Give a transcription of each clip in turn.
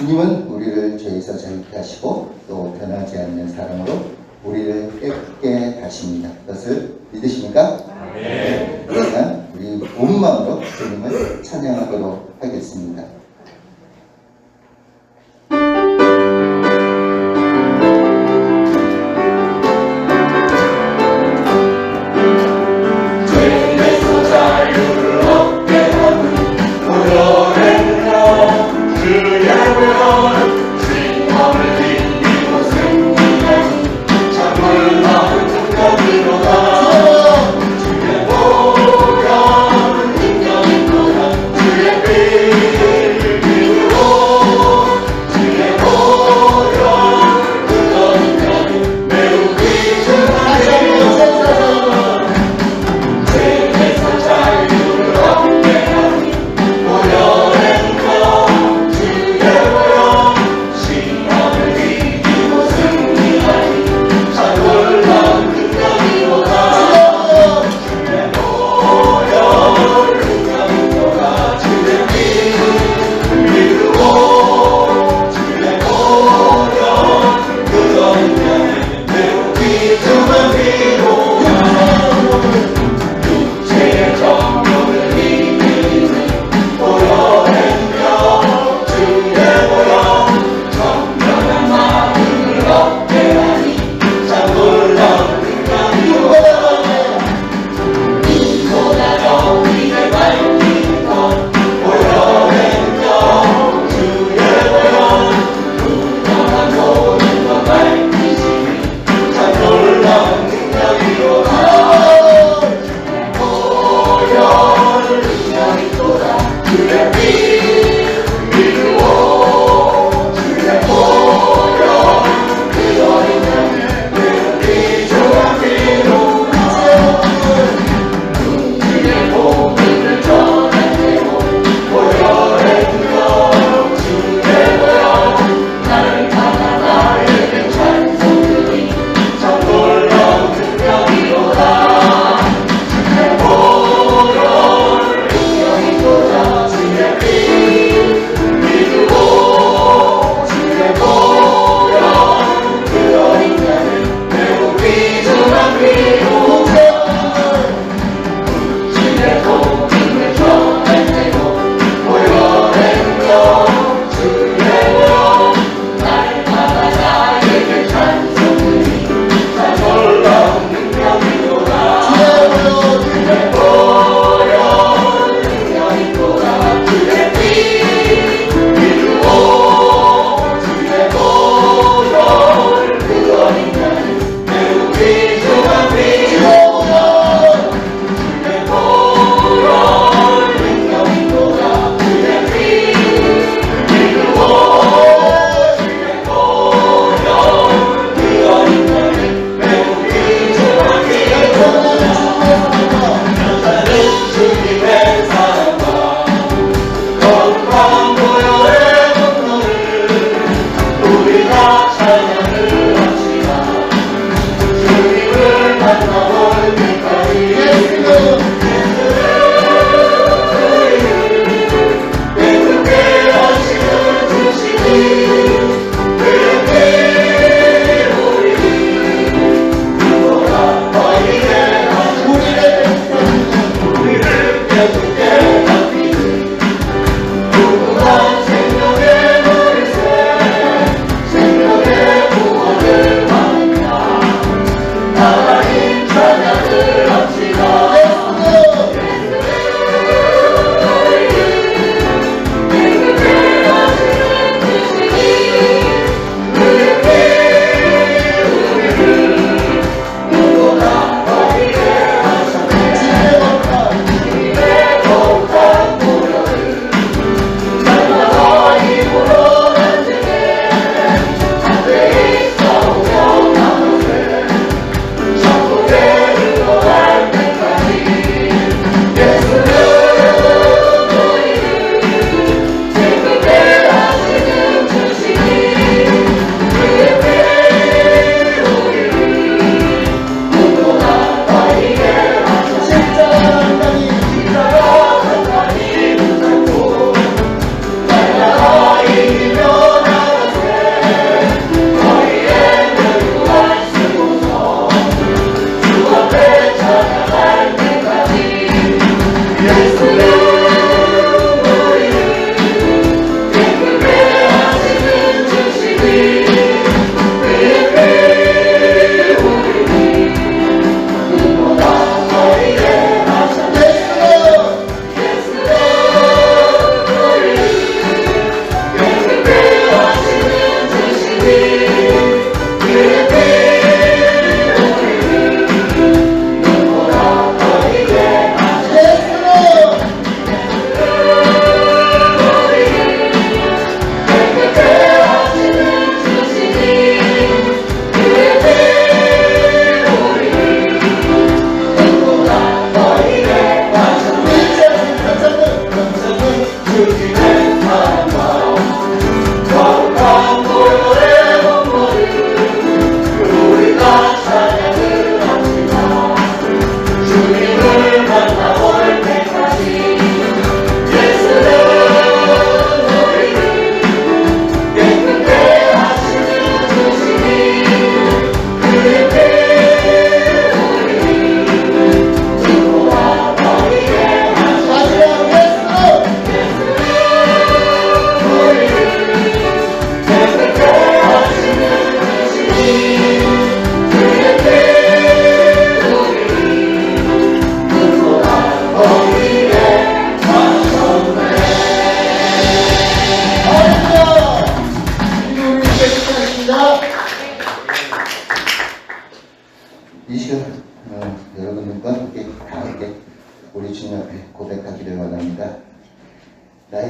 주님은 우리를 죄에서 자유케 하시고 또 변하지 않는 사랑으로 우리를 깨끗게 하십니다. 그것을 믿으십니까? 네. 그러면 우리 온 마음으로 주님을 찬양하도록 하겠습니다. 모여낸 것 주의 보혈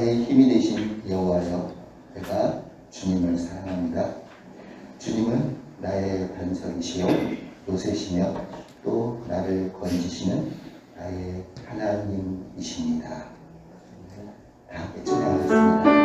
나의 힘이 되신 여호와여, 내가 주님을 사랑합니다. 주님은 나의 반석이시요 요새시며 또 나를 건지시는 나의 하나님이십니다. 다 함께 찬양하겠습니다.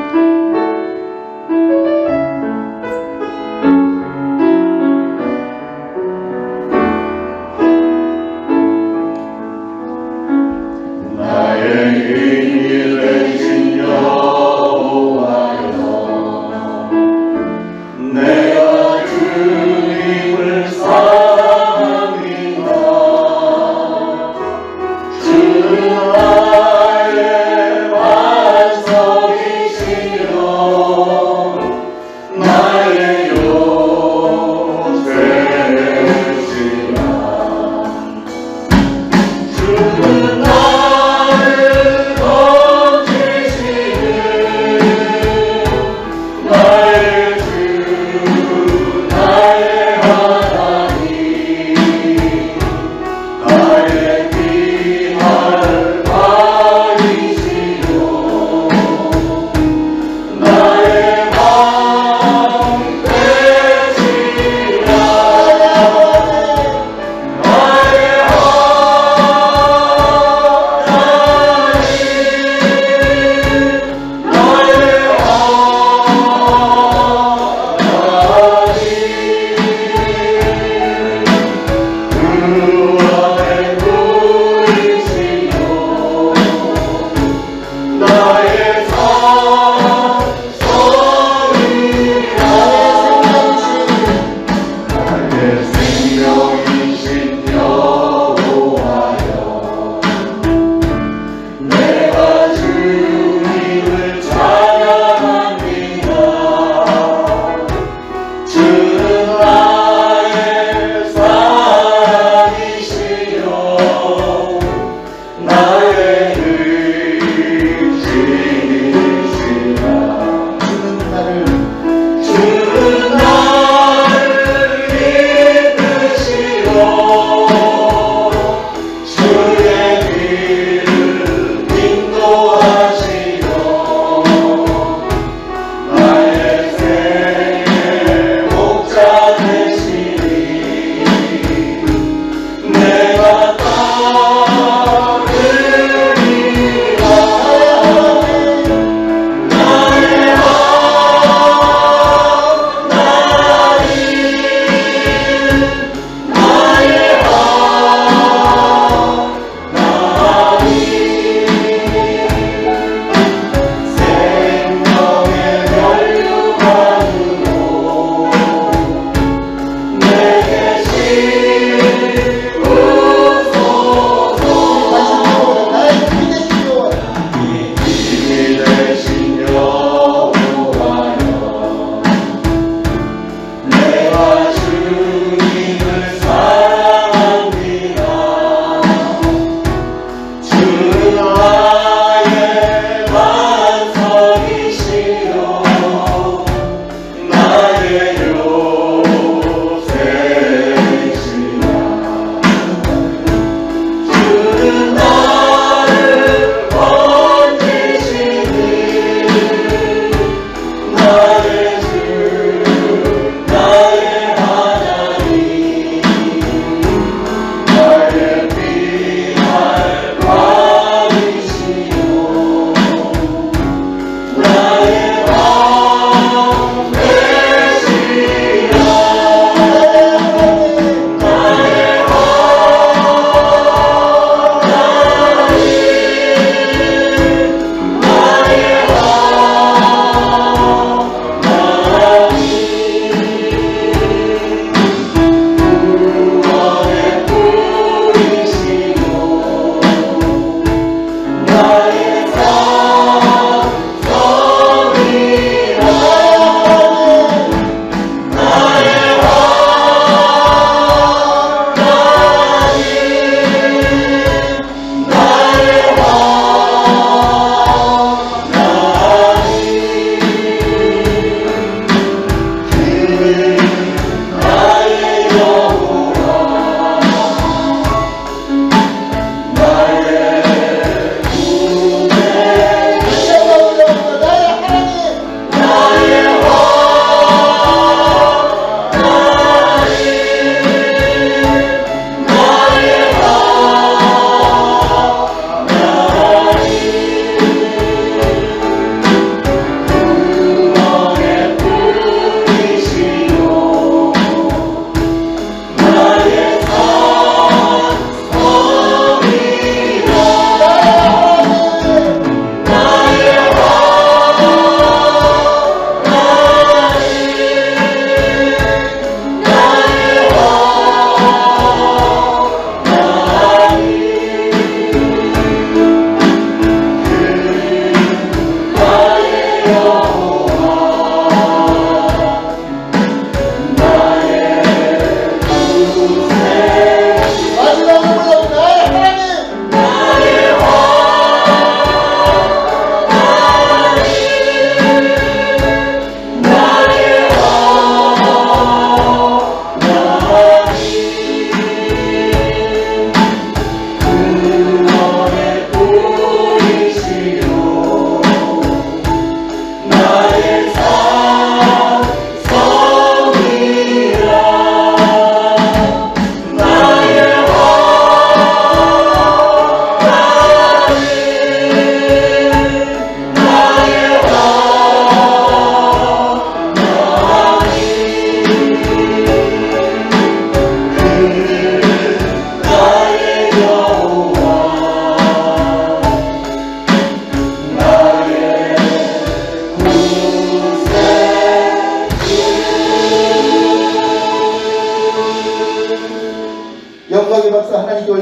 나의 반석이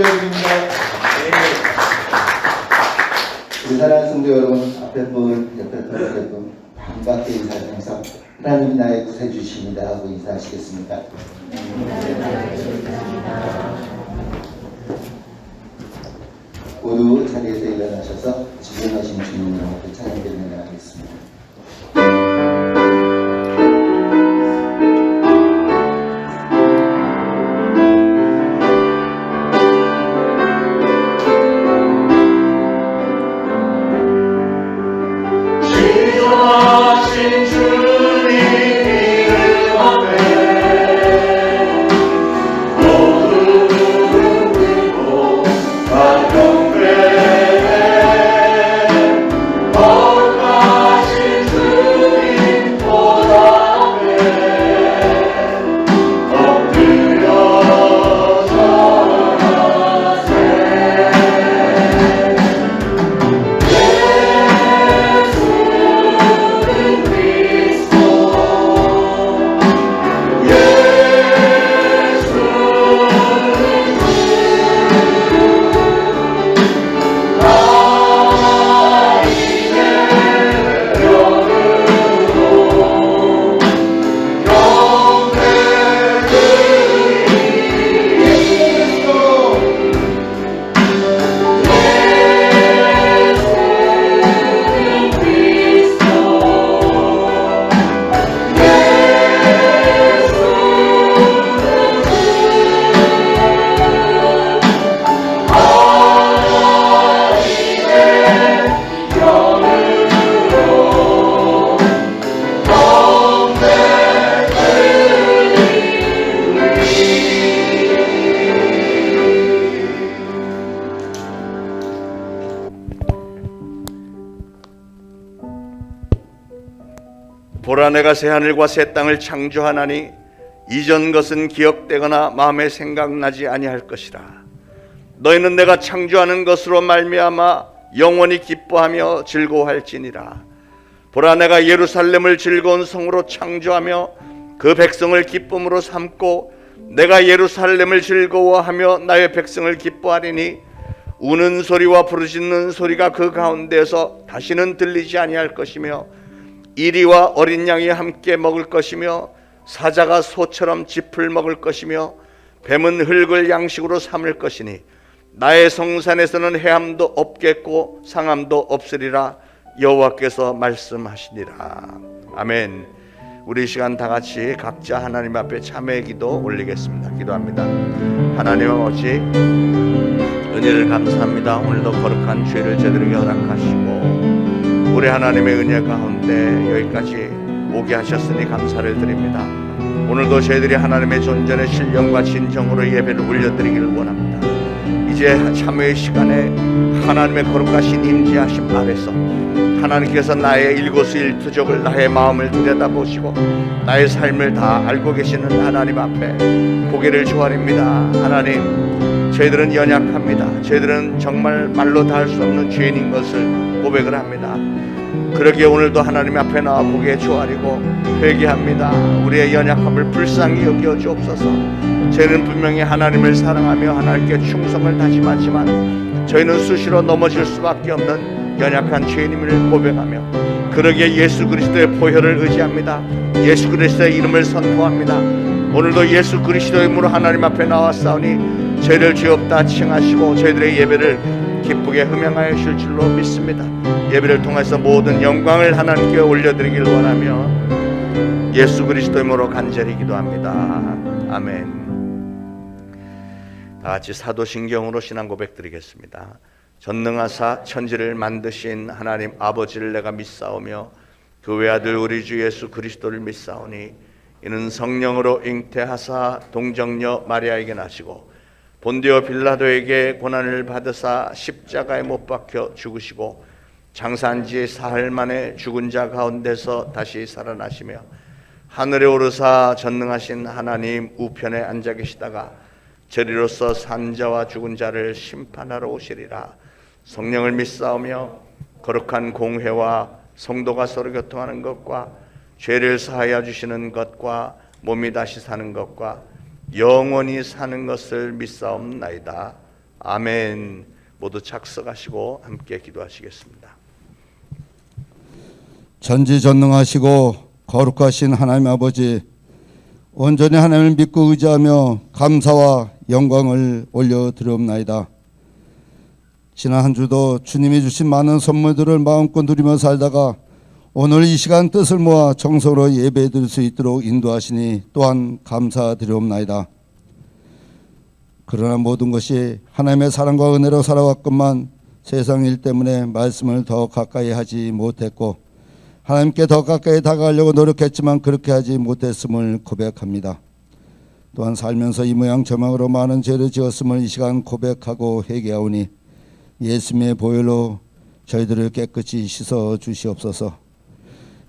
올려드립니다. 우리 사랑하는 성도 여러분, 앞에 분, 옆에 분, 뒤에 분 반갑게 인사하면서 하나님 나의 구세주십니다 하고 인사하시겠습니까? 모두 자리에서 일어나셔서 진정하신 주님을 앞에 찬양드리며 나가겠습니다. 보라, 내가 새 하늘과 새 땅을 창조하나니 이전 것은 기억되거나 마음에 생각나지 아니할 것이라. 너희는 내가 창조하는 것으로 말미암아 영원히 기뻐하며 즐거워할지니라. 보라, 내가 예루살렘을 즐거운 성으로 창조하며 그 백성을 기쁨으로 삼고 내가 예루살렘을 즐거워하며 나의 백성을 기뻐하리니 우는 소리와 부르짖는 소리가 그 가운데에서 다시는 들리지 아니할 것이며 이리와 어린 양이 함께 먹을 것이며 사자가 소처럼 짚을 먹을 것이며 뱀은 흙을 양식으로 삼을 것이니 나의 성산에서는 해함도 없겠고 상함도 없으리라. 여호와께서 말씀하시니라. 아멘. 우리 이 시간 다 같이 각자 하나님 앞에 참회의 기도 올리겠습니다. 기도합니다. 하나님 아버지, 은혜를 감사합니다. 오늘도 거룩한 죄를 저들에게 허락하시고 우리 하나님의 은혜 가운데 여기까지 오게 하셨으니 감사를 드립니다. 오늘도 저희들이 하나님의 존전의 신령과 진정으로 예배를 올려드리기를 원합니다. 이제 참회의 시간에 하나님의 거룩하신 임재하심 아래서 하나님께서 나의 일거수일투족을, 나의 마음을 들여다보시고 나의 삶을 다 알고 계시는 하나님 앞에 고개를 조아립니다. 하나님, 저희들은 연약합니다. 저희들은 정말 말로 다 할 수 없는 죄인인 것을 고백을 합니다. 그러기에 오늘도 하나님 앞에 나와 고개 조아리고 회개합니다. 우리의 연약함을 불쌍히 여겨 주옵소서. 저희는 분명히 하나님을 사랑하며 하나님께 충성을 다짐하지만 저희는 수시로 넘어질 수밖에 없는 연약한 죄인임을 고백하며 그러기에 예수 그리스도의 보혈을 의지합니다. 예수 그리스도의 이름을 선포합니다. 오늘도 예수 그리스도의 이름으로 하나님 앞에 나왔사오니 죄를 죄 없다 칭하시고 저희들의 예배를 기쁘게 흠양하여 주실 줄로 믿습니다. 예배를 통해서 모든 영광을 하나님께 올려드리길 원하며 예수 그리스도의 이름으로 간절히 기도합니다. 아멘. 다 같이 사도신경으로 신앙 고백 드리겠습니다. 전능하사 천지를 만드신 하나님 아버지를 내가 믿사오며 그 외아들 우리 주 예수 그리스도를 믿사오니 이는 성령으로 잉태하사 동정녀 마리아에게 나시고 본디오 빌라도에게 고난을 받으사 십자가에 못 박혀 죽으시고 장사한 지 사흘 만에 죽은 자 가운데서 다시 살아나시며 하늘에 오르사 전능하신 하나님 우편에 앉아 계시다가 저리로서 산 자와 죽은 자를 심판하러 오시리라. 성령을 믿사오며 거룩한 공회와 성도가 서로 교통하는 것과 죄를 사하여 주시는 것과 몸이 다시 사는 것과 영원히 사는 것을 믿사옵나이다. 아멘. 모두 착석하시고 함께 기도하시겠습니다. 전지전능하시고 거룩하신 하나님 아버지, 온전히 하나님을 믿고 의지하며 감사와 영광을 올려드리옵나이다. 지난 한 주도 주님이 주신 많은 선물들을 마음껏 누리며 살다가 오늘 이 시간 뜻을 모아 정성으로 예배 드릴 수 있도록 인도하시니 또한 감사드리옵나이다. 그러나 모든 것이 하나님의 사랑과 은혜로 살아왔건만 세상 일 때문에 말씀을 더 가까이 하지 못했고 하나님께 더 가까이 다가가려고 노력했지만 그렇게 하지 못했음을 고백합니다. 또한 살면서 이 모양 저 모양으로 많은 죄를 지었음을 이 시간 고백하고 회개하오니 예수님의 보혈로 저희들을 깨끗이 씻어 주시옵소서.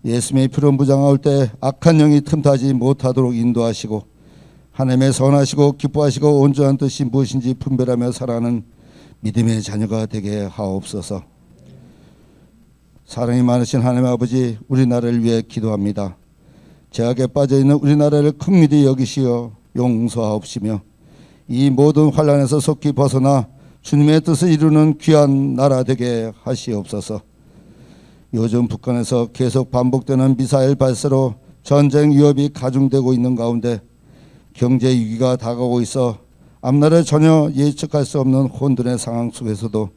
예수님의 피로 무장할 때 악한 영이 틈타지 못하도록 인도하시고 하나님의 선하시고 기뻐하시고 온전한 뜻이 무엇인지 분별하며 살아가는 믿음의 자녀가 되게 하옵소서. 사랑이 많으신 하나님 아버지, 우리나라를 위해 기도합니다. 죄악에 빠져있는 우리나라를 긍휼히 여기시어 용서하옵시며 이 모든 환난에서 속히 벗어나 주님의 뜻을 이루는 귀한 나라 되게 하시옵소서. 요즘 북한에서 계속 반복되는 미사일 발사로 전쟁 위협이 가중되고 있는 가운데 경제 위기가 다가오고 있어 앞날을 전혀 예측할 수 없는 혼돈의 상황 속에서도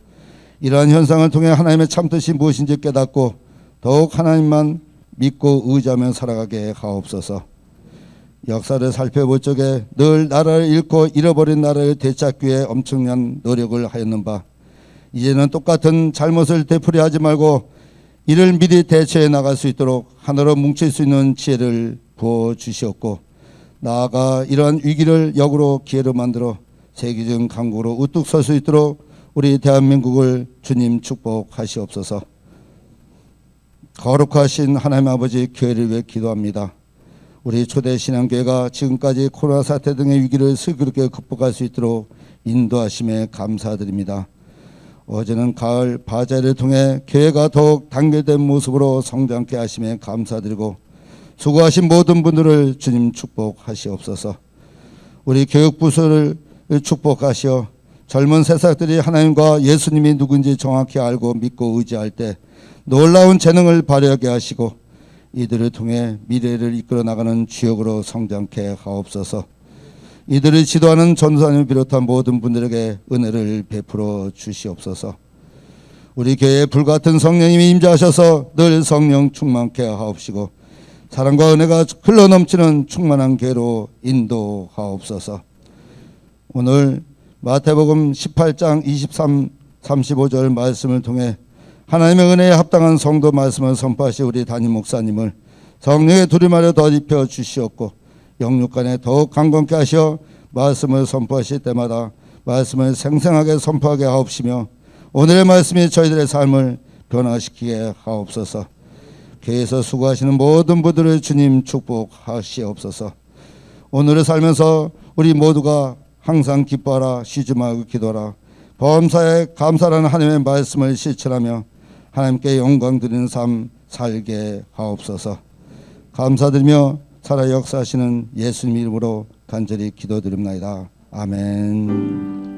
이러한 현상을 통해 하나님의 참뜻이 무엇인지 깨닫고 더욱 하나님만 믿고 의지하며 살아가게 하옵소서. 역사를 살펴볼 적에 늘 나라를 잃고 잃어버린 나라를 되찾기 위해 엄청난 노력을 하였는 바 이제는 똑같은 잘못을 되풀이하지 말고 이를 미리 대처해 나갈 수 있도록 하나로 뭉칠 수 있는 지혜를 부어 주시옵고 나아가 이러한 위기를 역으로 기회로 만들어 세계적인 강국으로 우뚝 설 수 있도록 우리 대한민국을 주님 축복하시옵소서. 거룩하신 하나님 아버지, 교회를 위해 기도합니다. 우리 초대신앙교회가 지금까지 코로나 사태 등의 위기를 슬기롭게 극복할 수 있도록 인도하심에 감사드립니다. 어제는 가을 바자회를 통해 교회가 더욱 단결된 모습으로 성장케 하심에 감사드리고 수고하신 모든 분들을 주님 축복하시옵소서. 우리 교육부서를 축복하시어 젊은 새싹들이 하나님과 예수님이 누군지 정확히 알고 믿고 의지할 때 놀라운 재능을 발휘하게 하시고 이들을 통해 미래를 이끌어 나가는 주역으로 성장케 하옵소서. 이들을 지도하는 전도사님을 비롯한 모든 분들에게 은혜를 베풀어 주시옵소서. 우리 교회에 불같은 성령님이 임재하셔서 늘 성령 충만케 하옵시고 사랑과 은혜가 흘러넘치는 충만한 교회로 인도하옵소서. 오늘 마태복음 18장 23, 35절 말씀을 통해 하나님의 은혜에 합당한 성도 말씀을 선포하시 우리 담임 목사님을 성령의 두루마리로 덧입혀 주시옵고 영육간에 더욱 강건케 하시어 말씀을 선포하실 때마다 말씀을 생생하게 선포하게 하옵시며 오늘의 말씀이 저희들의 삶을 변화시키게 하옵소서. 교회에서 수고하시는 모든 분들을 주님 축복하시옵소서. 오늘을 살면서 우리 모두가 항상 기뻐하라, 쉬지 말고 기도하라, 범사에 감사라는 하나님의 말씀을 실천하며 하나님께 영광 드리는 삶 살게 하옵소서. 감사드리며 살아 역사하시는 예수님 이름으로 간절히 기도드립니다. 아멘.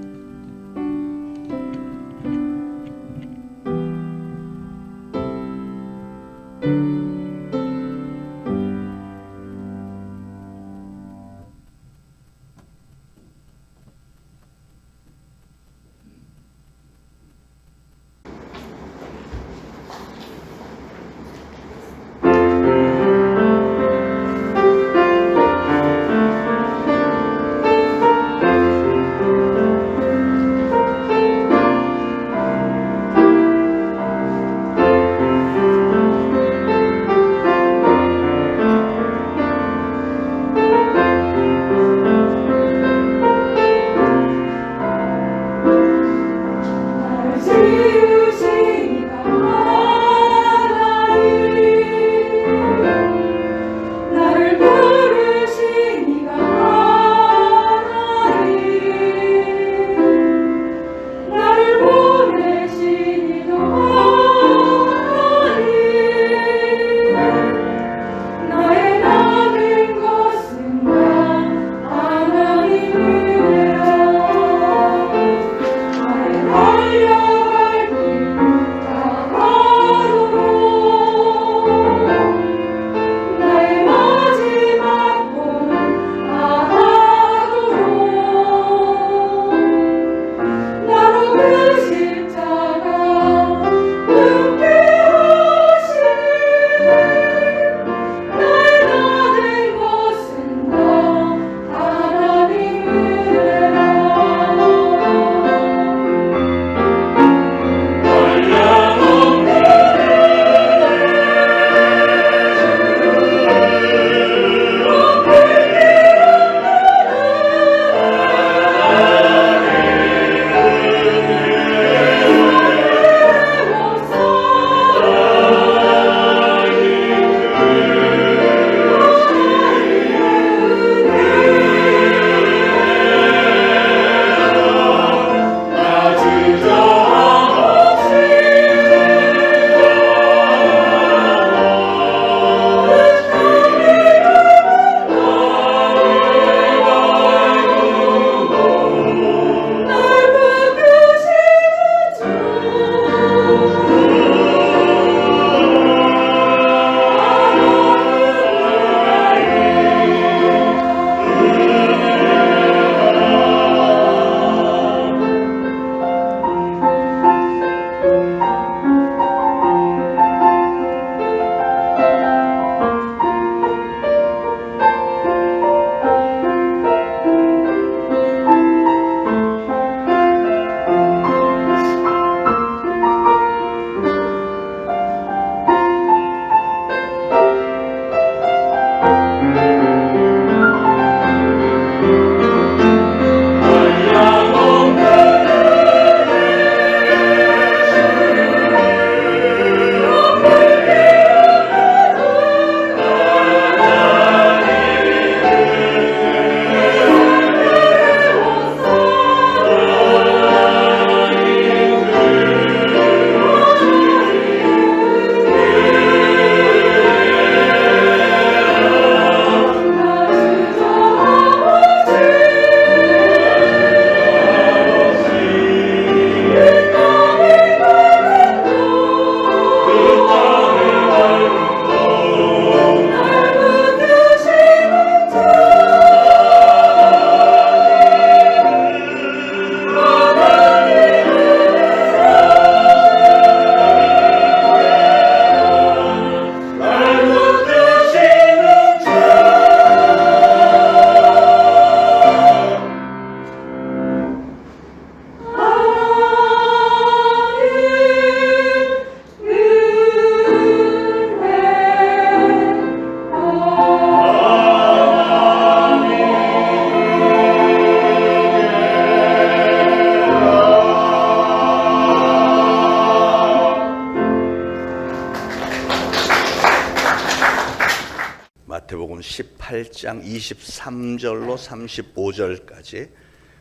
마태복음 18장 23절로 35절까지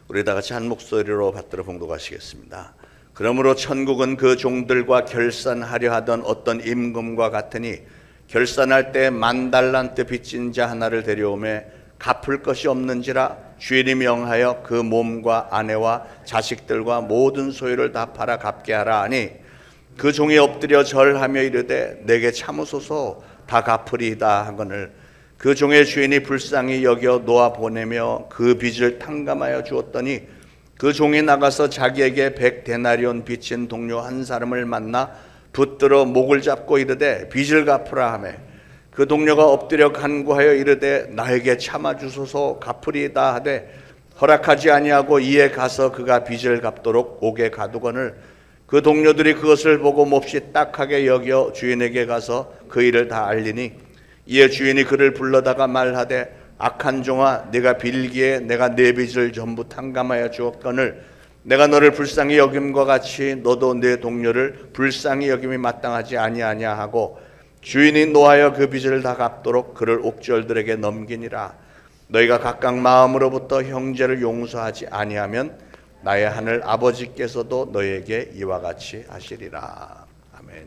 우리 다 같이 한 목소리로 받들어 봉독하시겠습니다. 그러므로 천국은 그 종들과 결산하려 하던 어떤 임금과 같으니 결산할 때 10,000달란트 빚진 자 하나를 데려오매 갚을 것이 없는지라 주인이 명하여 그 몸과 아내와 자식들과 모든 소유를 다 팔아 갚게 하라 하니 그 종이 엎드려 절하며 이르되 내게 참으소서 다 갚으리이다 하거늘 그 종의 주인이 불쌍히 여겨 놓아 보내며 그 빚을 탕감하여 주었더니 그 종이 나가서 자기에게 100데나리온 빚진 동료 한 사람을 만나 붙들어 목을 잡고 이르되 빚을 갚으라 하매 그 동료가 엎드려 간구하여 이르되 나에게 참아주소서 갚으리이다 하되 허락하지 아니하고 이에 가서 그가 빚을 갚도록 옥에 가두거늘 그 동료들이 그것을 보고 몹시 딱하게 여겨 주인에게 가서 그 일을 다 알리니 이에 주인이 그를 불러다가 말하되 악한 종아 네가 빌기에 내가 네 빚을 전부 탕감하여 주었거늘 내가 너를 불쌍히 여김과 같이 너도 네 동료를 불쌍히 여김이 마땅하지 아니하냐 하고 주인이 노하여 그 빚을 다 갚도록 그를 옥졸들에게 넘기니라. 너희가 각각 마음으로부터 형제를 용서하지 아니하면 나의 하늘 아버지께서도 너희에게 이와 같이 하시리라. 아멘.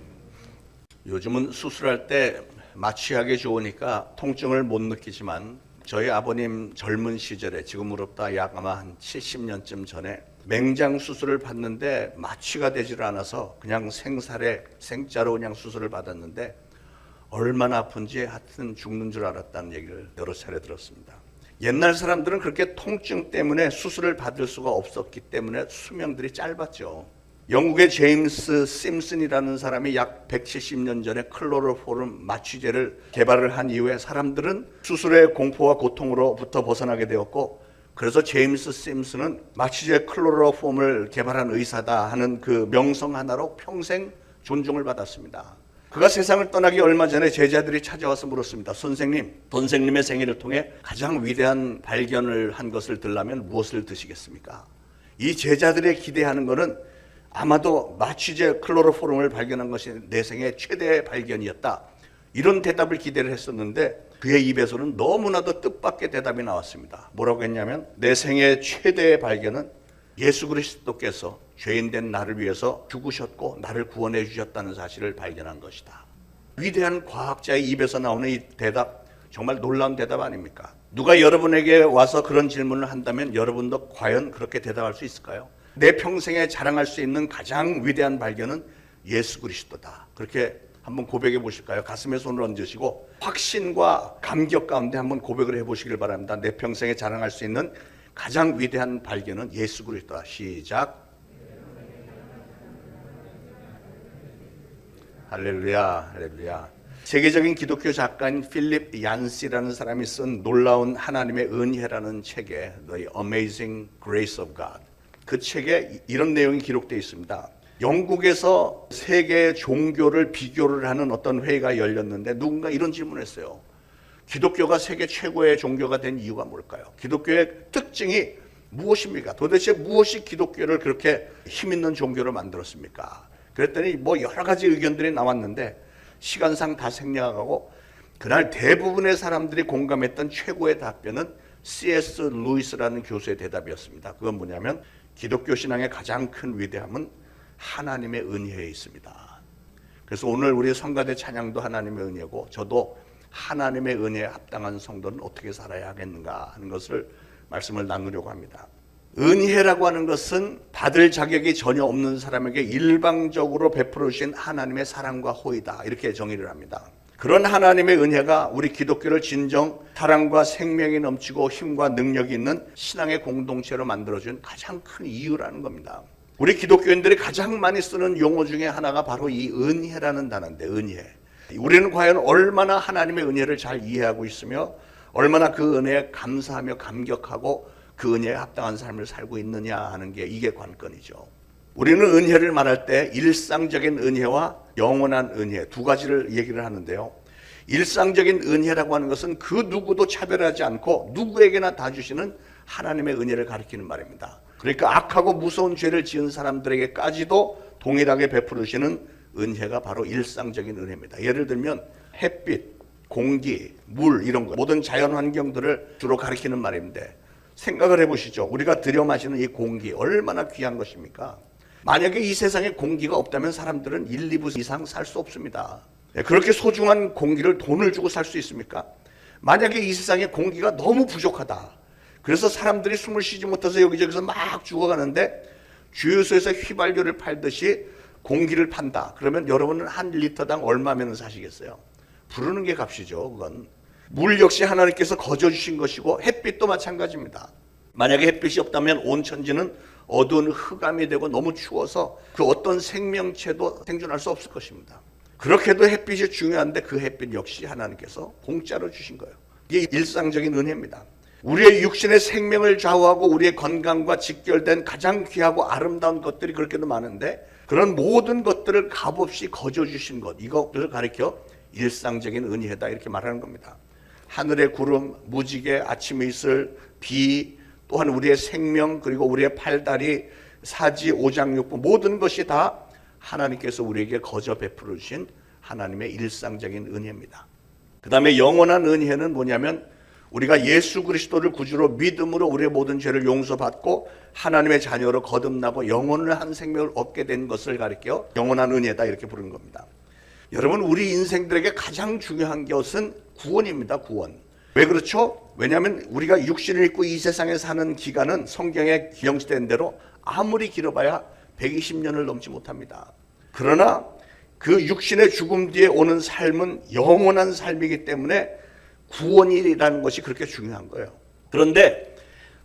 요즘은 수술할 때 마취하기 좋으니까 통증을 못 느끼지만 저희 아버님 젊은 시절에 지금으로부터 약 아마 한 70년쯤 전에 맹장 수술을 받는데 마취가 되질 않아서 그냥 생자로 그냥 수술을 받았는데 얼마나 아픈지 하여튼 죽는 줄 알았다는 얘기를 여러 차례 들었습니다. 옛날 사람들은 그렇게 통증 때문에 수술을 받을 수가 없었기 때문에 수명들이 짧았죠. 영국의 제임스 심슨이라는 사람이 약 170년 전에 클로로폼 마취제를 개발을 한 이후에 사람들은 수술의 공포와 고통으로부터 벗어나게 되었고 그래서 제임스 심슨은 마취제 클로로폼을 개발한 의사다 하는 그 명성 하나로 평생 존중을 받았습니다. 그가 세상을 떠나기 얼마 전에 제자들이 찾아와서 물었습니다. 선생님의 생일을 통해 가장 위대한 발견을 한 것을 들라면 무엇을 드시겠습니까? 이 제자들의 기대하는 것은 아마도 마취제 클로로폼을 발견한 것이 내 생애 최대의 발견이었다. 이런 대답을 기대를 했었는데 그의 입에서는 너무나도 뜻밖의 대답이 나왔습니다. 뭐라고 했냐면 내 생애 최대의 발견은 예수 그리스도께서 죄인된 나를 위해서 죽으셨고 나를 구원해 주셨다는 사실을 발견한 것이다. 위대한 과학자의 입에서 나오는 이 대답 정말 놀라운 대답 아닙니까? 누가 여러분에게 와서 그런 질문을 한다면 여러분도 과연 그렇게 대답할 수 있을까요? 내 평생에 자랑할 수 있는 가장 위대한 발견은 예수 그리스도다. 그렇게 한번 고백해 보실까요? 가슴에 손을 얹으시고 확신과 감격 가운데 한번 고백을 해보시길 바랍니다. 내 평생에 자랑할 수 있는 가장 위대한 발견은 예수 그리스도다. 시작. 할렐루야, 할렐루야. 세계적인 기독교 작가인 필립 얀시라는 사람이 쓴 놀라운 하나님의 은혜라는 책에 The Amazing Grace of God, 그 책에 이런 내용이 기록되어 있습니다. 영국에서 세계 종교를 비교를 하는 어떤 회의가 열렸는데 누군가 이런 질문을 했어요. 기독교가 세계 최고의 종교가 된 이유가 뭘까요? 기독교의 특징이 무엇입니까? 도대체 무엇이 기독교를 그렇게 힘있는 종교로 만들었습니까? 그랬더니 뭐 여러 가지 의견들이 나왔는데 시간상 다 생략하고 그날 대부분의 사람들이 공감했던 최고의 답변은 C.S. 루이스라는 교수의 대답이었습니다. 그건 뭐냐면 기독교 신앙의 가장 큰 위대함은 하나님의 은혜에 있습니다. 그래서 오늘 우리 성가대 찬양도 하나님의 은혜고 저도 하나님의 은혜에 합당한 성도는 어떻게 살아야 하겠는가 하는 것을 말씀을 나누려고 합니다. 은혜라고 하는 것은 받을 자격이 전혀 없는 사람에게 일방적으로 베풀어 주신 하나님의 사랑과 호의다, 이렇게 정의를 합니다. 그런 하나님의 은혜가 우리 기독교를 진정 사랑과 생명이 넘치고 힘과 능력이 있는 신앙의 공동체로 만들어준 가장 큰 이유라는 겁니다. 우리 기독교인들이 가장 많이 쓰는 용어 중에 하나가 바로 이 은혜라는 단어인데, 은혜. 우리는 과연 얼마나 하나님의 은혜를 잘 이해하고 있으며 얼마나 그 은혜에 감사하며 감격하고 그 은혜에 합당한 삶을 살고 있느냐 하는 게 이게 관건이죠. 우리는 은혜를 말할 때 일상적인 은혜와 영원한 은혜 두 가지를 얘기를 하는데요. 일상적인 은혜라고 하는 것은 그 누구도 차별하지 않고 누구에게나 다 주시는 하나님의 은혜를 가리키는 말입니다. 그러니까 악하고 무서운 죄를 지은 사람들에게까지도 동일하게 베풀으시는 은혜가 바로 일상적인 은혜입니다. 예를 들면 햇빛, 공기, 물 이런 거 모든 자연 환경들을 주로 가리키는 말인데 생각을 해보시죠. 우리가 들여 마시는 이 공기 얼마나 귀한 것입니까? 만약에 이 세상에 공기가 없다면 사람들은 1, 2부 이상 살 수 없습니다. 그렇게 소중한 공기를 돈을 주고 살 수 있습니까? 만약에 이 세상에 공기가 너무 부족하다. 그래서 사람들이 숨을 쉬지 못해서 여기저기서 막 죽어가는데 주유소에서 휘발유를 팔듯이 공기를 판다. 그러면 여러분은 한 리터당 얼마면 사시겠어요? 부르는 게 값이죠. 그건. 물 역시 하나님께서 거저주신 것이고 햇빛도 마찬가지입니다. 만약에 햇빛이 없다면 온 천지는 어두운 흑암이 되고 너무 추워서 그 어떤 생명체도 생존할 수 없을 것입니다. 그렇게도 햇빛이 중요한데 그 햇빛 역시 하나님께서 공짜로 주신 거예요. 이게 일상적인 은혜입니다. 우리의 육신의 생명을 좌우하고 우리의 건강과 직결된 가장 귀하고 아름다운 것들이 그렇게도 많은데 그런 모든 것들을 값없이 거저주신 것, 이것들을 가리켜 일상적인 은혜다 이렇게 말하는 겁니다. 하늘의 구름, 무지개, 아침의 이슬, 비, 또한 우리의 생명, 그리고 우리의 팔다리, 사지, 오장육부 모든 것이 다 하나님께서 우리에게 거저 베풀어 주신 하나님의 일상적인 은혜입니다. 그 다음에 영원한 은혜는 뭐냐면 우리가 예수 그리스도를 구주로 믿음으로 우리의 모든 죄를 용서받고 하나님의 자녀로 거듭나고 영원을 한 생명을 얻게 된 것을 가리켜 영원한 은혜다 이렇게 부르는 겁니다. 여러분 우리 인생들에게 가장 중요한 것은 구원입니다. 구원. 왜 그렇죠? 왜냐하면 우리가 육신을 입고 이 세상에 사는 기간은 성경에 기영시된 대로 아무리 길어봐야 120년을 넘지 못합니다. 그러나 그 육신의 죽음 뒤에 오는 삶은 영원한 삶이기 때문에 구원이라는 것이 그렇게 중요한 거예요. 그런데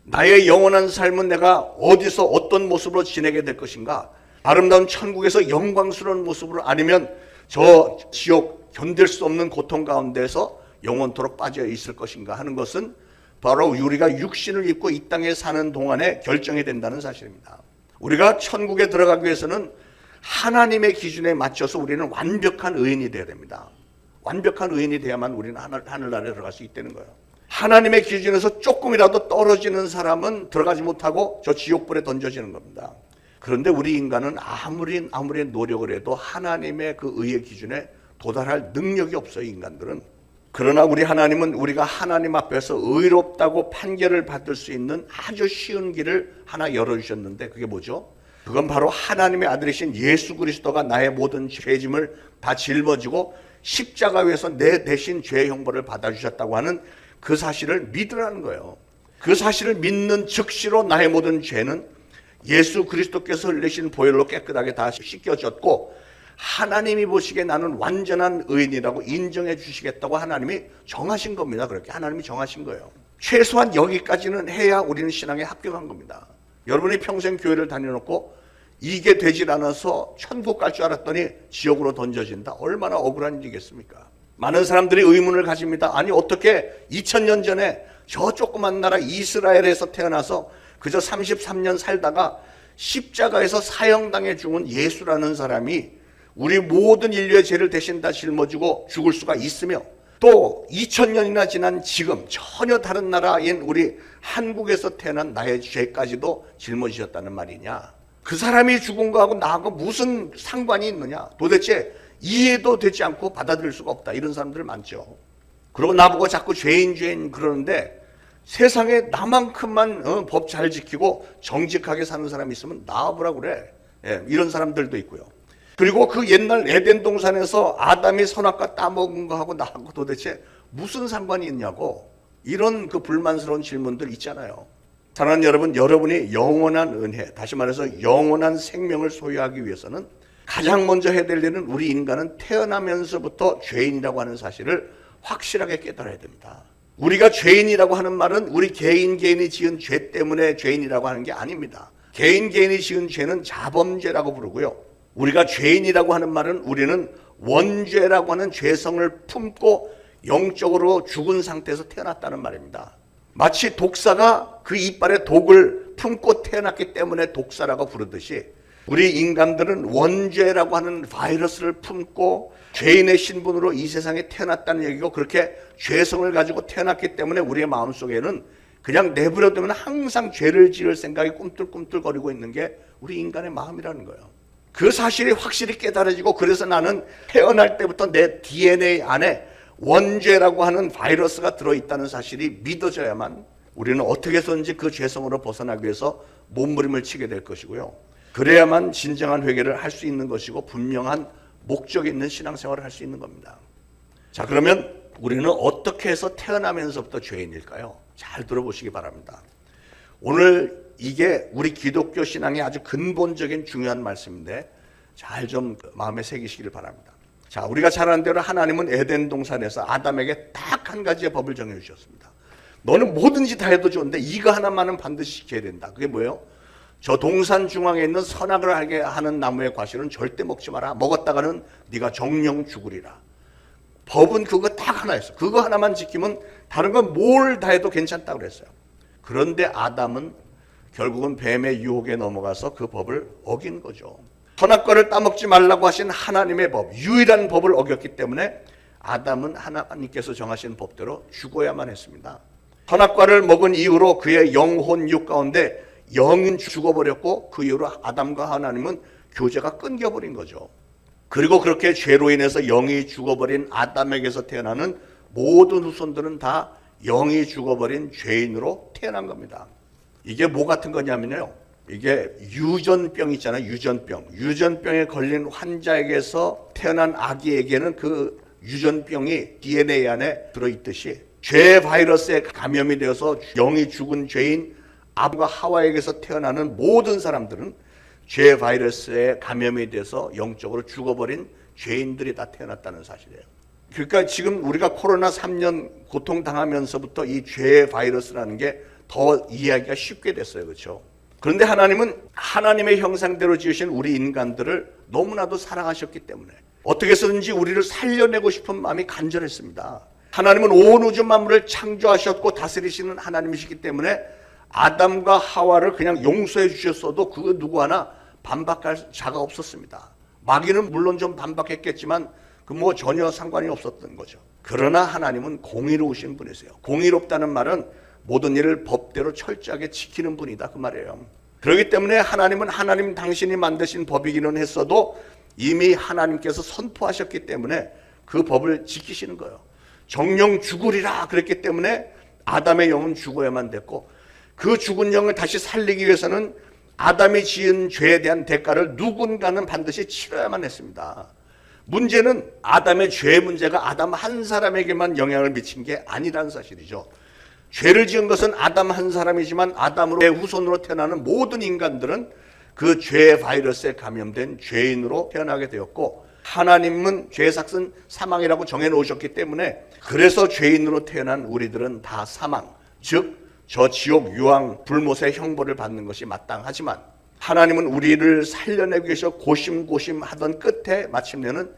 나의 영원한 삶은 내가 어디서 어떤 모습으로 지내게 될 것인가? 아름다운 천국에서 영광스러운 모습으로 아니면 저 지옥 견딜 수 없는 고통 가운데서 영원토록 빠져 있을 것인가 하는 것은 바로 우리가 육신을 입고 이 땅에 사는 동안에 결정이 된다는 사실입니다. 우리가 천국에 들어가기 위해서는 하나님의 기준에 맞춰서 우리는 완벽한 의인이 되어야 됩니다. 완벽한 의인이 돼야만 우리는 하늘나라에 들어갈 수 있다는 거예요. 하나님의 기준에서 조금이라도 떨어지는 사람은 들어가지 못하고 저 지옥불에 던져지는 겁니다. 그런데 우리 인간은 아무리 노력을 해도 하나님의 그 의의 기준에 도달할 능력이 없어요. 인간들은. 그러나 우리 하나님은 우리가 하나님 앞에서 의롭다고 판결을 받을 수 있는 아주 쉬운 길을 하나 열어주셨는데 그게 뭐죠? 그건 바로 하나님의 아들이신 예수 그리스도가 나의 모든 죄짐을 다 짊어지고 십자가 위에서 내 대신 죄의 형벌을 받아주셨다고 하는 그 사실을 믿으라는 거예요. 그 사실을 믿는 즉시로 나의 모든 죄는 예수 그리스도께서 흘리신 보혈로 깨끗하게 다 씻겨졌고 하나님이 보시기에 나는 완전한 의인이라고 인정해 주시겠다고 하나님이 정하신 겁니다. 그렇게 하나님이 정하신 거예요. 최소한 여기까지는 해야 우리는 신앙에 합격한 겁니다. 여러분이 평생 교회를 다녀놓고 이게 되질 않아서 천국 갈 줄 알았더니 지옥으로 던져진다. 얼마나 억울한 일이겠습니까? 많은 사람들이 의문을 가집니다. 아니 어떻게 2000년 전에 저 조그만 나라 이스라엘에서 태어나서 그저 33년 살다가 십자가에서 사형당해 죽은 예수라는 사람이 우리 모든 인류의 죄를 대신 다 짊어지고 죽을 수가 있으며 또 2000년이나 지난 지금 전혀 다른 나라인 우리 한국에서 태어난 나의 죄까지도 짊어지셨다는 말이냐? 그 사람이 죽은 거하고 나하고 무슨 상관이 있느냐? 도대체 이해도 되지 않고 받아들일 수가 없다. 이런 사람들 많죠. 그리고 나보고 자꾸 죄인 그러는데 세상에 나만큼만 법 잘 지키고 정직하게 사는 사람이 있으면 나와보라 그래. 이런 사람들도 있고요. 그리고 그 옛날 에덴 동산에서 아담이 선악과 따먹은 거하고 나하고 도대체 무슨 상관이 있냐고 이런 그 불만스러운 질문들 있잖아요. 사랑하는 여러분, 여러분이 영원한 은혜, 다시 말해서 영원한 생명을 소유하기 위해서는 가장 먼저 해야 될 일은 우리 인간은 태어나면서부터 죄인이라고 하는 사실을 확실하게 깨달아야 됩니다. 우리가 죄인이라고 하는 말은 우리 개인이 지은 죄 때문에 죄인이라고 하는 게 아닙니다. 개인이 지은 죄는 자범죄라고 부르고요. 우리가 죄인이라고 하는 말은 우리는 원죄라고 하는 죄성을 품고 영적으로 죽은 상태에서 태어났다는 말입니다. 마치 독사가 그 이빨에 독을 품고 태어났기 때문에 독사라고 부르듯이 우리 인간들은 원죄라고 하는 바이러스를 품고 죄인의 신분으로 이 세상에 태어났다는 얘기고 그렇게 죄성을 가지고 태어났기 때문에 우리의 마음속에는 그냥 내버려두면 항상 죄를 지을 생각이 꿈틀꿈틀거리고 있는 게 우리 인간의 마음이라는 거예요. 그 사실이 확실히 깨달아지고 그래서 나는 태어날 때부터 내 DNA 안에 원죄라고 하는 바이러스가 들어있다는 사실이 믿어져야만 우리는 어떻게 해서든지 그 죄성으로 벗어나기 위해서 몸부림을 치게 될 것이고요. 그래야만 진정한 회개를 할 수 있는 것이고 분명한 목적이 있는 신앙생활을 할 수 있는 겁니다. 자, 그러면 우리는 어떻게 해서 태어나면서부터 죄인일까요? 잘 들어보시기 바랍니다. 오늘 이게 우리 기독교 신앙의 아주 근본적인 중요한 말씀인데 잘 좀 마음에 새기시기를 바랍니다. 자, 우리가 잘 아는 대로 하나님은 에덴 동산에서 아담에게 딱 한 가지의 법을 정해 주셨습니다. 너는 뭐든지 다 해도 좋은데 이거 하나만은 반드시 지켜야 된다. 그게 뭐예요? 저 동산 중앙에 있는 선악을 알게 하는 나무의 과실은 절대 먹지 마라. 먹었다가는 네가 정령 죽으리라. 법은 그거 딱 하나였어. 그거 하나만 지키면 다른 건 뭘 다 해도 괜찮다고 그랬어요. 그런데 아담은 결국은 뱀의 유혹에 넘어가서 그 법을 어긴 거죠. 선악과를 따먹지 말라고 하신 하나님의 법, 유일한 법을 어겼기 때문에 아담은 하나님께서 정하신 법대로 죽어야만 했습니다. 선악과를 먹은 이후로 그의 영혼 육 가운데 영은 죽어버렸고 그 이후로 아담과 하나님은 교제가 끊겨버린 거죠. 그리고 그렇게 죄로 인해서 영이 죽어버린 아담에게서 태어나는 모든 후손들은 다 영이 죽어버린 죄인으로 태어난 겁니다. 이게 뭐 같은 거냐면요, 이게 유전병 있잖아요. 유전병에 걸린 환자에게서 태어난 아기에게는 그 유전병이 DNA 안에 들어있듯이 죄 바이러스에 감염이 되어서 영이 죽은 죄인 아담과 하와에게서 태어나는 모든 사람들은 죄 바이러스에 감염이 돼서 영적으로 죽어버린 죄인들이 다 태어났다는 사실이에요. 그러니까 지금 우리가 코로나 3년 고통당하면서부터 이 죄 바이러스라는 게 더 이해하기가 쉽게 됐어요. 그렇죠? 그런데 하나님은 하나님의 형상대로 지으신 우리 인간들을 너무나도 사랑하셨기 때문에 어떻게 해서든지 우리를 살려내고 싶은 마음이 간절했습니다. 하나님은 온 우주 만물을 창조하셨고 다스리시는 하나님이시기 때문에 아담과 하와를 그냥 용서해 주셨어도 그 누구 하나 반박할 자가 없었습니다. 마귀는 물론 좀 반박했겠지만 그 뭐 전혀 상관이 없었던 거죠. 그러나 하나님은 공의로우신 분이세요. 공의롭다는 말은 모든 일을 법대로 철저하게 지키는 분이다 그 말이에요. 그렇기 때문에 하나님은 하나님 당신이 만드신 법이기는 했어도 이미 하나님께서 선포하셨기 때문에 그 법을 지키시는 거예요. 정령 죽으리라 그랬기 때문에 아담의 영은 죽어야만 됐고 그 죽은 영을 다시 살리기 위해서는 아담이 지은 죄에 대한 대가를 누군가는 반드시 치러야만 했습니다. 문제는 아담의 죄 문제가 아담 한 사람에게만 영향을 미친 게 아니라는 사실이죠. 죄를 지은 것은 아담 한 사람이지만 아담으로의 후손으로 태어나는 모든 인간들은 그 죄 바이러스에 감염된 죄인으로 태어나게 되었고 하나님은 죄의 삭은 사망이라고 정해놓으셨기 때문에 그래서 죄인으로 태어난 우리들은 다 사망, 즉 저 지옥 유황 불못의 형벌을 받는 것이 마땅하지만 하나님은 우리를 살려내기 위해서 고심하던 끝에 마침내는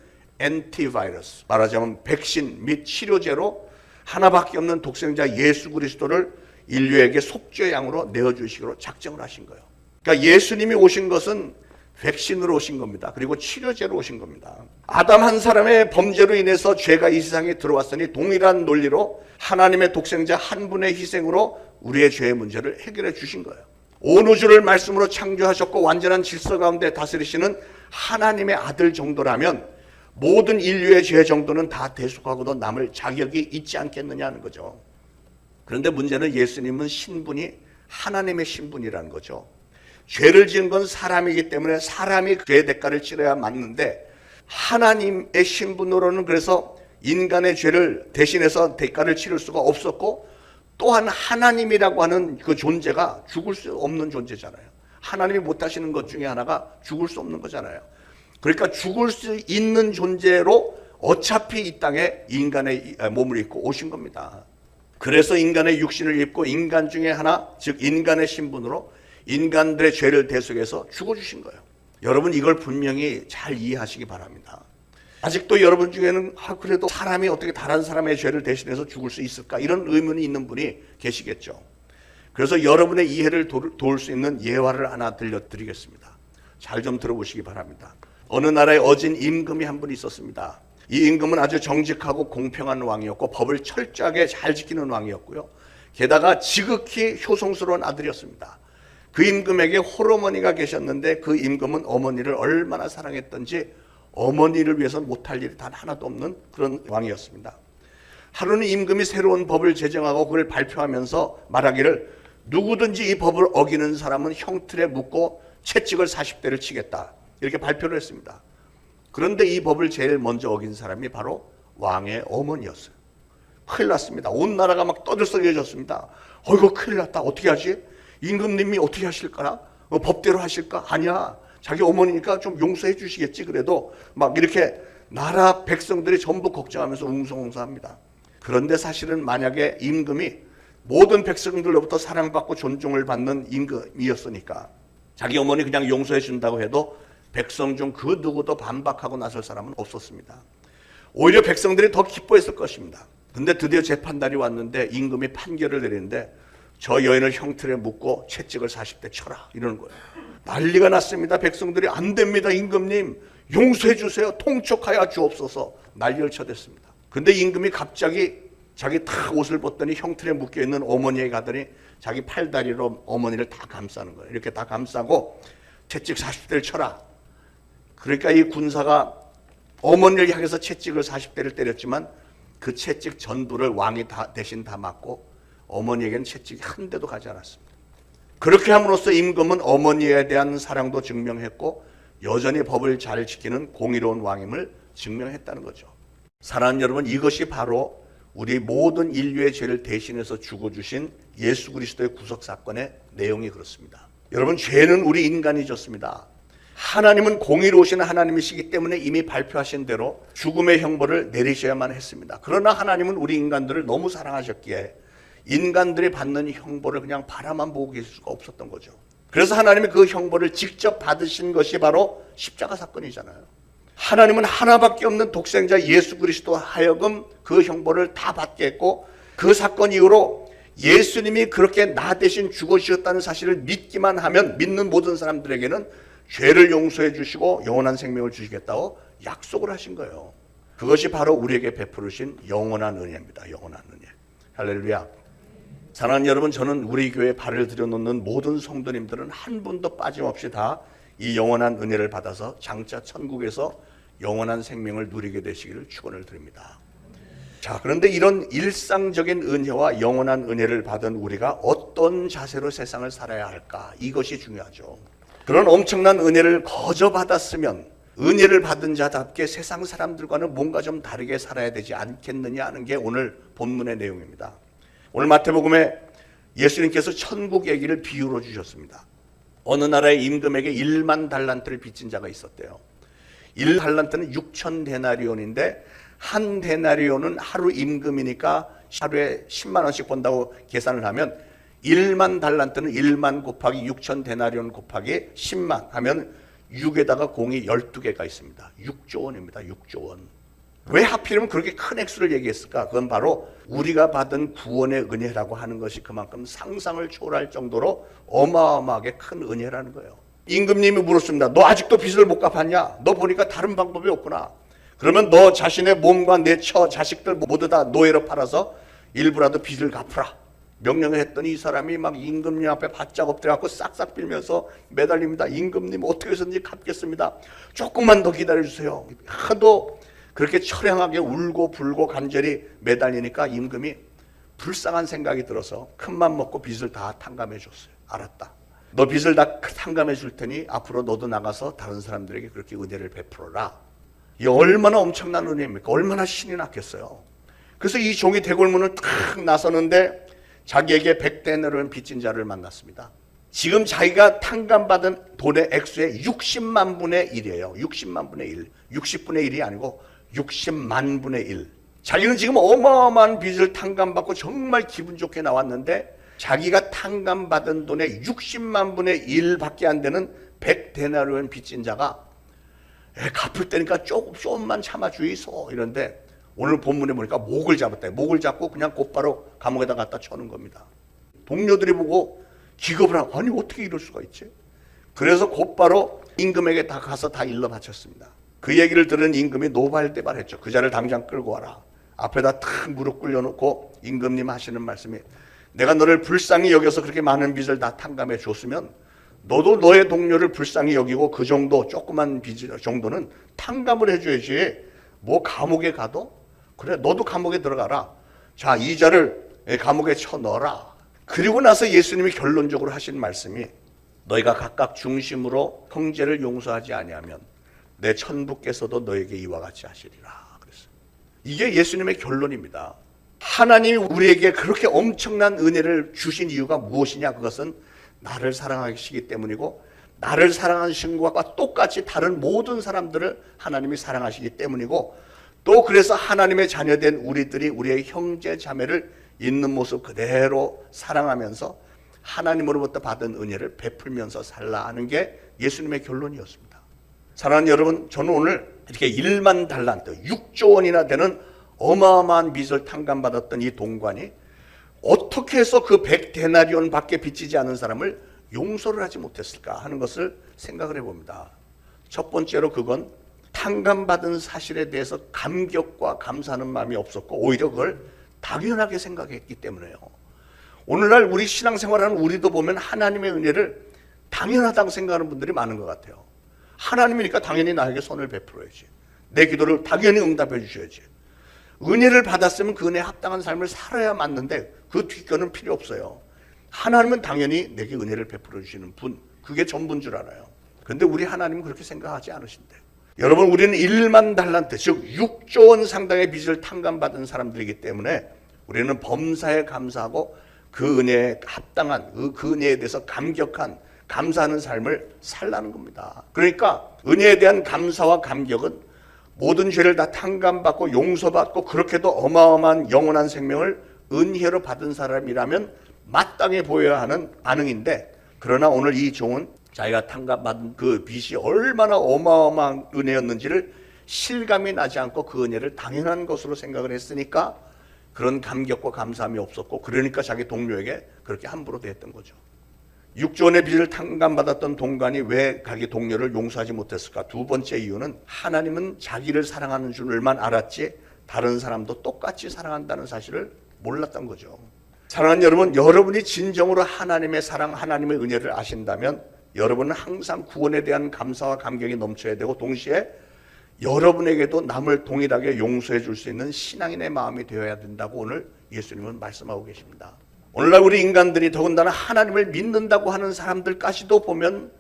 엔티바이러스, 말하자면 백신 및 치료제로 하나밖에 없는 독생자 예수 그리스도를 인류에게 속죄 양으로 내어주시기로 작정을 하신 거예요. 그러니까 예수님이 오신 것은 백신으로 오신 겁니다. 그리고 치료제로 오신 겁니다. 아담 한 사람의 범죄로 인해서 죄가 이 세상에 들어왔으니 동일한 논리로 하나님의 독생자 한 분의 희생으로 우리의 죄의 문제를 해결해 주신 거예요. 온 우주를 말씀으로 창조하셨고 완전한 질서 가운데 다스리시는 하나님의 아들 정도라면 모든 인류의 죄 정도는 다 대속하고도 남을 자격이 있지 않겠느냐는 거죠. 그런데 문제는 예수님은 신분이 하나님의 신분이라는 거죠. 죄를 지은 건 사람이기 때문에 사람이 죄의 대가를 치러야 맞는데 하나님의 신분으로는 그래서 인간의 죄를 대신해서 대가를 치를 수가 없었고 또한 하나님이라고 하는 그 존재가 죽을 수 없는 존재잖아요. 하나님이 못하시는 것 중에 하나가 죽을 수 없는 거잖아요. 그러니까 죽을 수 있는 존재로 어차피 이 땅에 인간의 몸을 입고 오신 겁니다. 그래서 인간의 육신을 입고 인간 중에 하나, 즉 인간의 신분으로 인간들의 죄를 대속해서 죽어주신 거예요. 여러분 이걸 분명히 잘 이해하시기 바랍니다. 아직도 여러분 중에는 그래도 사람이 어떻게 다른 사람의 죄를 대신해서 죽을 수 있을까 이런 의문이 있는 분이 계시겠죠. 그래서 여러분의 이해를 도울 수 있는 예화를 하나 들려드리겠습니다. 잘 좀 들어보시기 바랍니다. 어느 나라에 어진 임금이 한 분 있었습니다. 이 임금은 아주 정직하고 공평한 왕이었고 법을 철저하게 잘 지키는 왕이었고요. 게다가 지극히 효성스러운 아들이었습니다. 그 임금에게 홀어머니가 계셨는데 그 임금은 어머니를 얼마나 사랑했던지 어머니를 위해서 못할 일이 단 하나도 없는 그런 왕이었습니다. 하루는 임금이 새로운 법을 제정하고 그걸 발표하면서 말하기를 누구든지 이 법을 어기는 사람은 형틀에 묶고 채찍을 40대를 치겠다, 이렇게 발표를 했습니다. 그런데 이 법을 제일 먼저 어긴 사람이 바로 왕의 어머니였어요. 큰일 났습니다. 온 나라가 막 떠들썩해졌습니다. 이거 큰일 났다. 어떻게 하지? 임금님이 어떻게 하실까나? 법대로 하실까? 아니야. 자기 어머니니까 좀 용서해 주시겠지. 그래도 막 이렇게 나라 백성들이 전부 걱정하면서 웅성웅성합니다. 그런데 사실은 만약에 임금이 모든 백성들로부터 사랑받고 존중을 받는 임금이었으니까 자기 어머니 그냥 용서해 준다고 해도 백성 중 그 누구도 반박하고 나설 사람은 없었습니다. 오히려 백성들이 더 기뻐했을 것입니다. 근데 드디어 재판날이 왔는데 임금이 판결을 내리는데 저 여인을 형틀에 묶고 채찍을 40대 쳐라, 이러는 거예요. 난리가 났습니다. 백성들이 안 됩니다. 임금님 용서해 주세요. 통촉하여 주옵소서. 난리를 쳐댔습니다. 근데 임금이 갑자기 자기 다 옷을 벗더니 형틀에 묶여있는 어머니에 가더니 자기 팔다리로 어머니를 다 감싸는 거예요. 이렇게 다 감싸고 채찍 40대를 쳐라. 그러니까 이 군사가 어머니를 향해서 채찍을 40대를 때렸지만 그 채찍 전부를 왕이 대신 다 맞고 어머니에게는 채찍이 한 대도 가지 않았습니다. 그렇게 함으로써 임금은 어머니에 대한 사랑도 증명했고 여전히 법을 잘 지키는 공의로운 왕임을 증명했다는 거죠. 사랑하는 여러분, 이것이 바로 우리 모든 인류의 죄를 대신해서 죽어주신 예수 그리스도의 구속사건의 내용이 그렇습니다. 여러분, 죄는 우리 인간이 졌습니다. 하나님은 공의로우신 하나님이시기 때문에 이미 발표하신 대로 죽음의 형벌을 내리셔야만 했습니다. 그러나 하나님은 우리 인간들을 너무 사랑하셨기에 인간들이 받는 형벌을 그냥 바라만 보고 계실 수가 없었던 거죠. 그래서 하나님이 그 형벌을 직접 받으신 것이 바로 십자가 사건이잖아요. 하나님은 하나밖에 없는 독생자 예수 그리스도 하여금 그 형벌을 다 받게 했고 그 사건 이후로 예수님이 그렇게 나 대신 죽으셨다는 사실을 믿기만 하면 믿는 모든 사람들에게는 죄를 용서해 주시고 영원한 생명을 주시겠다고 약속을 하신 거예요. 그것이 바로 우리에게 베푸르신 영원한 은혜입니다. 영원한 은혜. 할렐루야. 사랑하는 여러분, 저는 우리 교회에 발을 들여놓는 모든 성도님들은 한 분도 빠짐없이 다 이 영원한 은혜를 받아서 장차 천국에서 영원한 생명을 누리게 되시기를 축원을 드립니다. 자, 그런데 이런 일상적인 은혜와 영원한 은혜를 받은 우리가 어떤 자세로 세상을 살아야 할까? 이것이 중요하죠. 그런 엄청난 은혜를 거저 받았으면 은혜를 받은 자답게 세상 사람들과는 뭔가 좀 다르게 살아야 되지 않겠느냐 하는 게 오늘 본문의 내용입니다. 오늘 마태복음에 예수님께서 천국 얘기를 비유로 주셨습니다. 어느 나라의 임금에게 1만 달란트를 빚진 자가 있었대요. 1달란트는 6천 데나리온인데 한 데나리온은 하루 임금이니까 하루에 10만 원씩 번다고 계산을 하면 1만 달란트는 1만 곱하기 6천 데나리온 곱하기 10만 하면 6에다가 공이 12개가 있습니다. 6조 원입니다. 6조 원. 왜 하필이면 그렇게 큰 액수를 얘기했을까? 그건 바로 우리가 받은 구원의 은혜라고 하는 것이 그만큼 상상을 초월할 정도로 어마어마하게 큰 은혜라는 거예요. 임금님이 물었습니다. 너 아직도 빚을 못 갚았냐? 너 보니까 다른 방법이 없구나. 그러면 너 자신의 몸과 내 처 자식들 모두 다 노예로 팔아서 일부라도 빚을 갚으라. 명령을 했더니 이 사람이 막 임금님 앞에 바짝 엎드려갖고 싹싹 빌면서 매달립니다. 임금님 어떻게 해서든지 갚겠습니다. 조금만 더 기다려주세요. 하도 그렇게 처량하게 울고 불고 간절히 매달리니까 임금이 불쌍한 생각이 들어서 큰맘 먹고 빚을 다 탕감해 줬어요. 알았다. 너 빚을 다 탕감해 줄 테니 앞으로 너도 나가서 다른 사람들에게 그렇게 은혜를 베풀어라. 이 얼마나 엄청난 은혜입니까? 얼마나 신이 났겠어요. 그래서 이 종이 대궐문을 탁 나서는데 자기에게 100데나리온 빚진 자를 만났습니다. 지금 자기가 탕감받은 돈의 액수의 60만 분의 1이에요. 60만 분의 1. 60분의 1이 아니고 60만 분의 1. 자기는 지금 어마어마한 빚을 탕감받고 정말 기분 좋게 나왔는데 자기가 탕감받은 돈의 60만 분의 1밖에 안 되는 100데나리온 빚진 자가 갚을 때니까 조금만 참아주이소 이런데 오늘 본문에 보니까 목을 잡았다. 목을 잡고 그냥 곧바로 감옥에다 갖다 쳐는 겁니다. 동료들이 보고 기겁을 하고 아니 어떻게 이럴 수가 있지? 그래서 곧바로 임금에게 다 가서 다 일러 바쳤습니다. 그 얘기를 들은 임금이 노발대발했죠. 그 자를 당장 끌고 와라. 앞에다 탁 무릎 꿇려놓고 임금님 하시는 말씀이 내가 너를 불쌍히 여겨서 그렇게 많은 빚을 다 탕감해 줬으면 너도 너의 동료를 불쌍히 여기고 그 정도 조그만 빚 정도는 탕감을 해줘야지. 뭐 감옥에 가도 그래 너도 감옥에 들어가라. 자, 이 자를 감옥에 쳐넣어라. 그리고 나서 예수님이 결론적으로 하신 말씀이 너희가 각각 중심으로 형제를 용서하지 아니하면 내 천부께서도 너에게 이와 같이 하시리라. 그랬어요. 이게 예수님의 결론입니다. 하나님이 우리에게 그렇게 엄청난 은혜를 주신 이유가 무엇이냐? 그것은 나를 사랑하시기 때문이고 나를 사랑하신 것과 똑같이 다른 모든 사람들을 하나님이 사랑하시기 때문이고 또 그래서 하나님의 자녀된 우리들이 우리의 형제 자매를 있는 모습 그대로 사랑하면서 하나님으로부터 받은 은혜를 베풀면서 살라 하는 게 예수님의 결론이었습니다. 사랑하는 여러분, 저는 오늘 이렇게 1만 달란트 6조 원이나 되는 어마어마한 빚을 탕감받았던 이 동관이 어떻게 해서 그 100데나리온 밖에 빚지지 않은 사람을 용서를 하지 못했을까 하는 것을 생각을 해봅니다. 첫 번째로 그건 탕감받은 사실에 대해서 감격과 감사하는 마음이 없었고 오히려 그걸 당연하게 생각했기 때문에요. 오늘날 우리 신앙생활하는 우리도 보면 하나님의 은혜를 당연하다고 생각하는 분들이 많은 것 같아요. 하나님이니까 당연히 나에게 선을 베풀어야지. 내 기도를 당연히 응답해 주셔야지. 은혜를 받았으면 그 은혜에 합당한 삶을 살아야 맞는데 그 뒷견은 필요 없어요. 하나님은 당연히 내게 은혜를 베풀어 주시는 분, 그게 전부인 줄 알아요. 그런데 우리 하나님은 그렇게 생각하지 않으신대요. 여러분, 우리는 1만 달란트, 즉 6조 원 상당의 빚을 탕감받은 사람들이기 때문에 우리는 범사에 감사하고 그 은혜에 합당한 그 은혜에 대해서 감사하는 삶을 살라는 겁니다. 그러니까 은혜에 대한 감사와 감격은 모든 죄를 다 탕감받고 용서받고 그렇게도 어마어마한 영원한 생명을 은혜로 받은 사람이라면 마땅해 보여야 하는 반응인데, 그러나 오늘 이 종은 자기가 탕감받은 그 빚이 얼마나 어마어마한 은혜였는지를 실감이 나지 않고 그 은혜를 당연한 것으로 생각을 했으니까 그런 감격과 감사함이 없었고, 그러니까 자기 동료에게 그렇게 함부로 대했던 거죠. 6조 원의 빚을 탕감받았던 동관이 왜 자기 동료를 용서하지 못했을까? 두 번째 이유는 하나님은 자기를 사랑하는 줄만 알았지 다른 사람도 똑같이 사랑한다는 사실을 몰랐던 거죠. 사랑하는 여러분, 여러분이 진정으로 하나님의 사랑, 하나님의 은혜를 아신다면 여러분은 항상 구원에 대한 감사와 감격이 넘쳐야 되고 동시에 여러분에게도 남을 동일하게 용서해 줄 수 있는 신앙인의 마음이 되어야 된다고 오늘 예수님은 말씀하고 계십니다. 오늘날 우리 인간들이 더군다나 하나님을 믿는다고 하는 사람들까지도 보면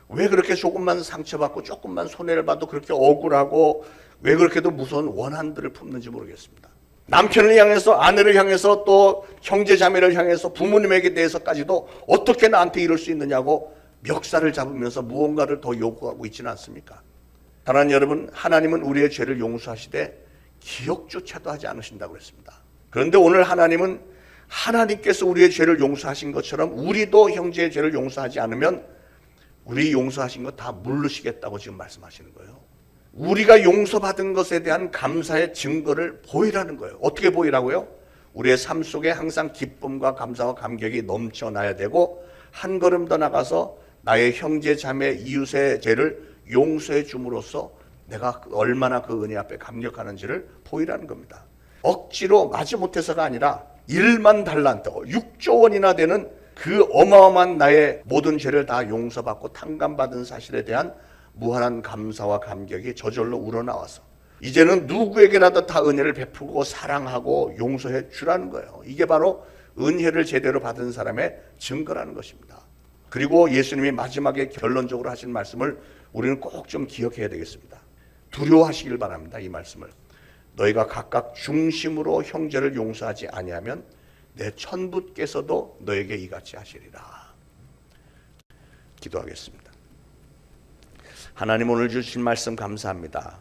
왜 그렇게 조금만 상처받고 조금만 손해를 봐도 그렇게 억울하고 왜 그렇게도 무서운 원한들을 품는지 모르겠습니다. 남편을 향해서, 아내를 향해서, 또 형제 자매를 향해서, 부모님에게 대해서까지도 어떻게 나한테 이럴 수 있느냐고 멱살을 잡으면서 무언가를 더 요구하고 있지는 않습니까? 사랑하는 여러분, 하나님은 우리의 죄를 용서하시되 기억조차도 하지 않으신다고 그랬습니다. 그런데 오늘 하나님은 하나님께서 우리의 죄를 용서하신 것처럼 우리도 형제의 죄를 용서하지 않으면 우리 용서하신 거 다 물르시겠다고 지금 말씀하시는 거예요. 우리가 용서받은 것에 대한 감사의 증거를 보이라는 거예요. 어떻게 보이라고요? 우리의 삶 속에 항상 기쁨과 감사와 감격이 넘쳐나야 되고 한 걸음 더 나가서 나의 형제 자매 이웃의 죄를 용서해 줌으로써 내가 얼마나 그 은혜 앞에 감격하는지를 보이라는 겁니다. 억지로 마지못해서가 아니라 1만 달란트, 6조 원이나 되는 그 어마어마한 나의 모든 죄를 다 용서받고 탕감받은 사실에 대한 무한한 감사와 감격이 저절로 우러나와서 이제는 누구에게라도 다 은혜를 베푸고 사랑하고 용서해 주라는 거예요. 이게 바로 은혜를 제대로 받은 사람의 증거라는 것입니다. 그리고 예수님이 마지막에 결론적으로 하신 말씀을 우리는 꼭 좀 기억해야 되겠습니다. 두려워하시길 바랍니다. 이 말씀을. 너희가 각각 중심으로 형제를 용서하지 아니하면 내 천부께서도 너에게 이같이 하시리라. 기도하겠습니다. 하나님, 오늘 주신 말씀 감사합니다.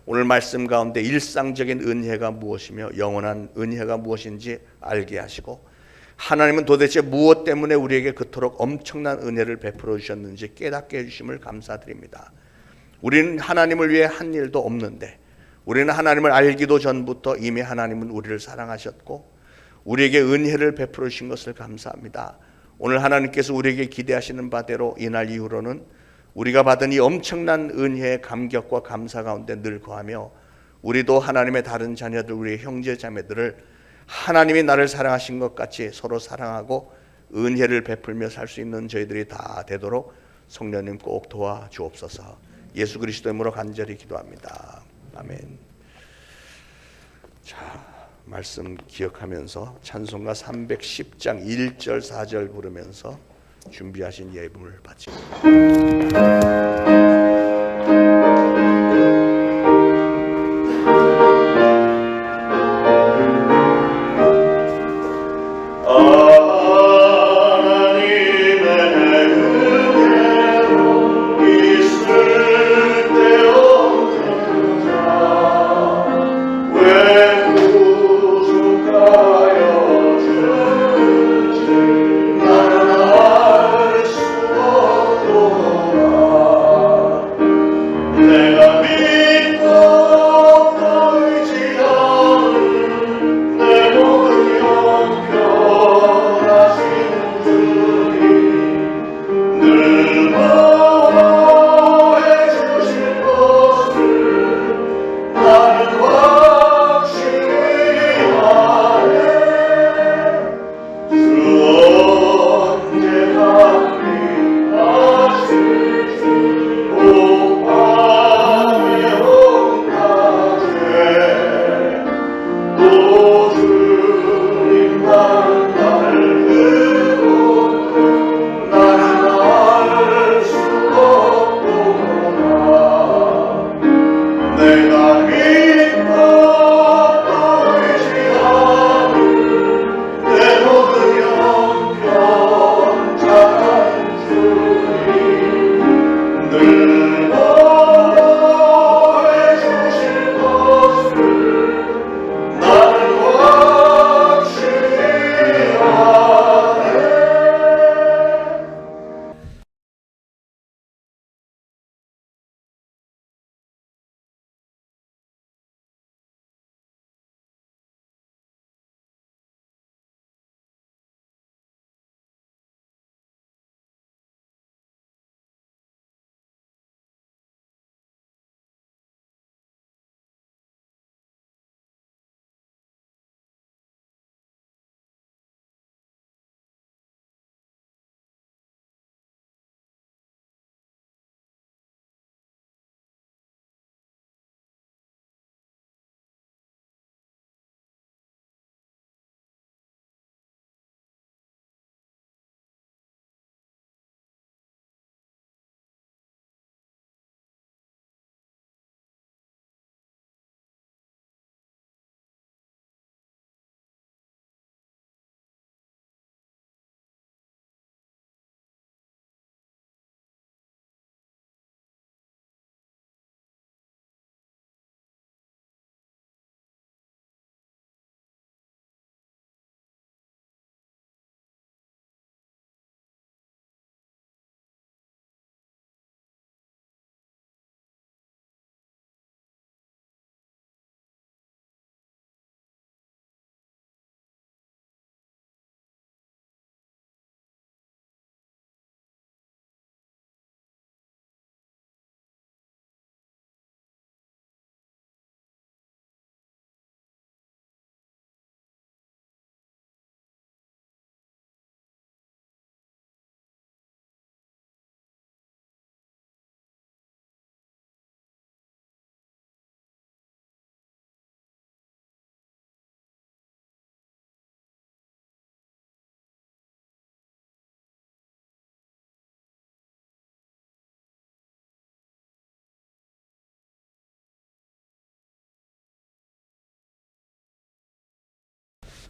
오늘 말씀 가운데 일상적인 은혜가 무엇이며 영원한 은혜가 무엇인지 알게 하시고 하나님은 도대체 무엇 때문에 우리에게 그토록 엄청난 은혜를 베풀어 주셨는지 깨닫게 해주심을 감사드립니다. 우리는 하나님을 위해 한 일도 없는데 우리는 하나님을 알기도 전부터 이미 하나님은 우리를 사랑하셨고 우리에게 은혜를 베풀어 주신 것을 감사합니다. 오늘 하나님께서 우리에게 기대하시는 바대로 이날 이후로는 우리가 받은 이 엄청난 은혜의 감격과 감사 가운데 늘 거하며 우리도 하나님의 다른 자녀들, 우리의 형제 자매들을 하나님이 나를 사랑하신 것 같이 서로 사랑하고 은혜를 베풀며 살 수 있는 저희들이 다 되도록 성령님 꼭 도와주옵소서. 예수 그리스도 이름으로 간절히 기도합니다. 아멘. 자, 말씀 기억하면서 찬송가 310장 1절 4절 부르면서 준비하신 예물을 바칩니다.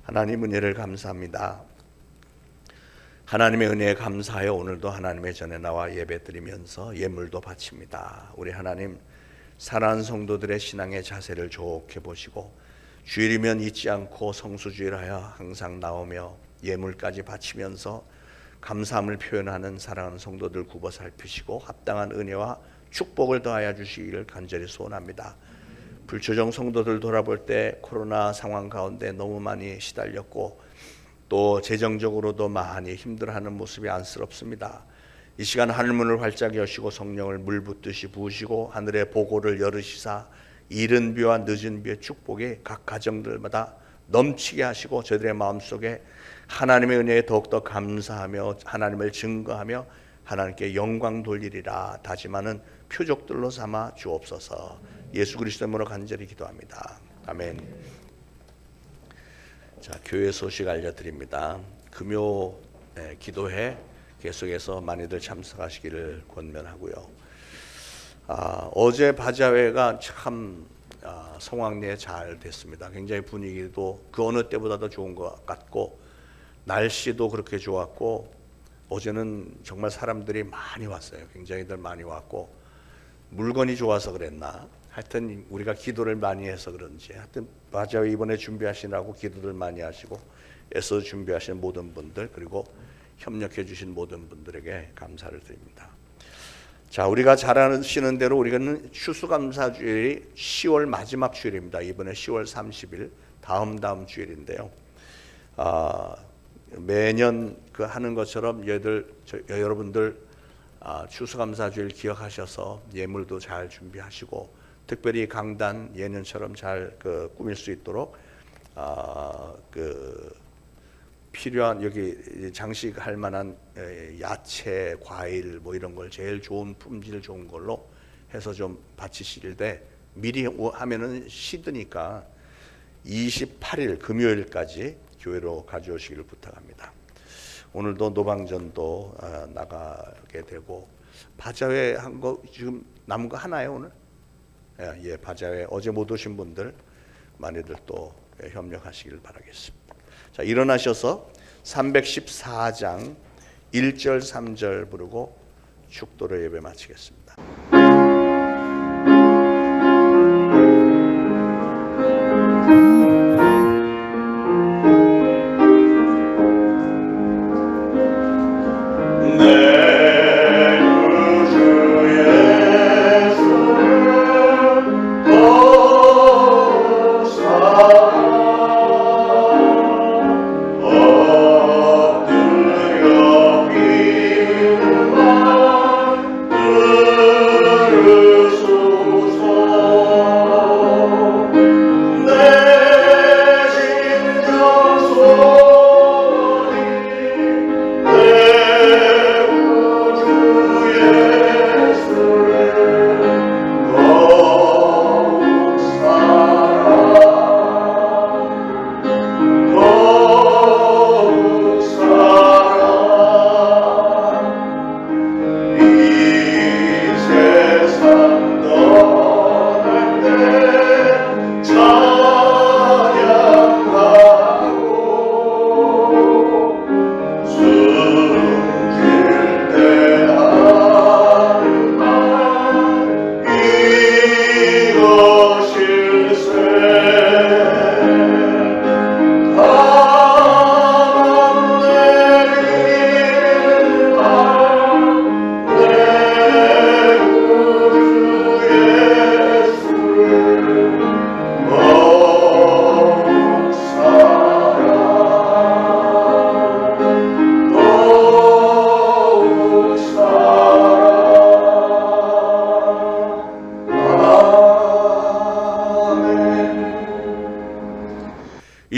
하나님 은혜를 감사합니다. 하나님의 은혜에 감사하여 오늘도 하나님의 전에 나와 예배드리면서 예물도 바칩니다. 우리 하나님 사랑하는 성도들의 신앙의 자세를 좋게 보시고 주일이면 잊지 않고 성수주일 하여 항상 나오며 예물까지 바치면서 감사함을 표현하는 사랑하는 성도들 굽어 살피시고 합당한 은혜와 축복을 더하여 주시기를 간절히 소원합니다. 불초정 성도들 돌아볼 때 코로나 상황 가운데 너무 많이 시달렸고 또 재정적으로도 많이 힘들어하는 모습이 안쓰럽습니다. 이 시간 하늘문을 활짝 여시고 성령을 물붓듯이 부으시고 하늘의 보고를 열으시사 이른 비와 늦은 비의 축복이 각 가정들마다 넘치게 하시고 저희들의 마음속에 하나님의 은혜에 더욱더 감사하며 하나님을 증거하며 하나님께 영광 돌리리라 다짐하는 표적들로 삼아 주옵소서. 예수 그리스도 이름으로 간절히 기도합니다. 아멘. 자, 교회 소식 알려드립니다. 금요 기도회 계속해서 많이들 참석하시기를 권면하고요. 어제 바자회가 참 성황리에 잘 됐습니다. 굉장히 분위기도 그 어느 때보다도 좋은 것 같고 날씨도 그렇게 좋았고 어제는 정말 사람들이 많이 왔어요. 굉장히들 많이 왔고 물건이 좋아서 그랬나? 하여튼 우리가 기도를 많이 해서 그런지 하여튼 바자회 이번에 준비하시느라고 기도를 많이 하시고 애써 준비하시는 모든 분들 그리고 협력해 주신 모든 분들에게 감사를 드립니다. 자, 우리가 잘 아시는 대로 우리는 추수감사주일이 10월 마지막 주일입니다. 이번에 10월 30일 다음 주일인데요. 매년 그 하는 것처럼 여러분들 추수감사주일 기억하셔서 예물도 잘 준비하시고 특별히 강단 예년처럼 잘 꾸밀 수 있도록 필요한 여기 장식할 만한 야채, 과일 뭐 이런 걸 제일 좋은 품질 좋은 걸로 해서 좀 바치실 때 미리 하면은 시드니까 28일 금요일까지 교회로 가져오시기를 부탁합니다. 오늘도 노방전도 나가게 되고 바자회 한 거 지금 남은 거 하나요 오늘? 예, 바자회 어제 못 오신 분들 많이들 또 협력하시길 바라겠습니다. 자, 일어나셔서 314장 1절 3절 부르고 축도로 예배 마치겠습니다.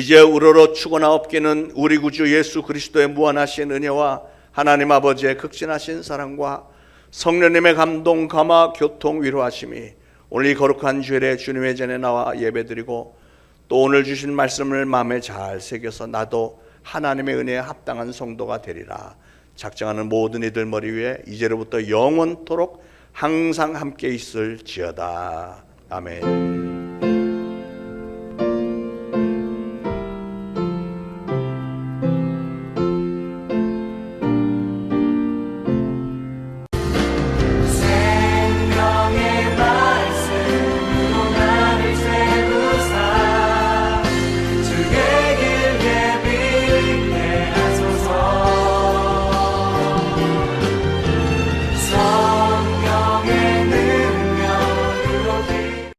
이제 우러러 추고나옵기는 우리 구주 예수 그리스도의 무한하신 은혜와 하나님 아버지의 극진하신 사랑과 성령님의 감동, 감화, 교통, 위로하심이 오늘 이 거룩한 주일에 주님의 전에 나와 예배드리고 또 오늘 주신 말씀을 마음에 잘 새겨서 나도 하나님의 은혜에 합당한 성도가 되리라 작정하는 모든 이들 머리 위에 이제로부터 영원토록 항상 함께 있을지어다. 아멘.